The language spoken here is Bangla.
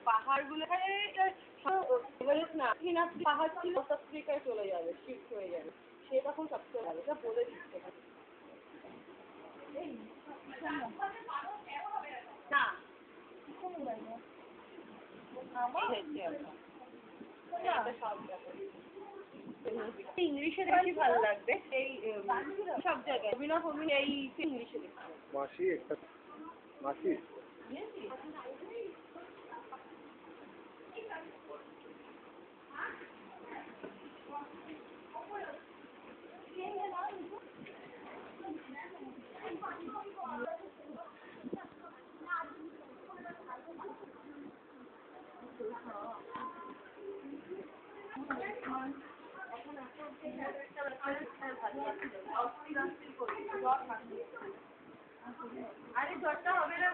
পাহাড়গুলো না পাহাড় ছিল সাউথ আফ্রিকায় চলে যাবে, শিফট হয়ে যাবে, সে তখন সবচেয়ে ভালো, এটা বলে দিচ্ছে না। ইংলিশে বেশি ভালো লাগবে এই সব জায়গায় অভিনয় এই ইংলিশে দেখতে মাসি একটা মাসি আরে জ্বরটা হবে না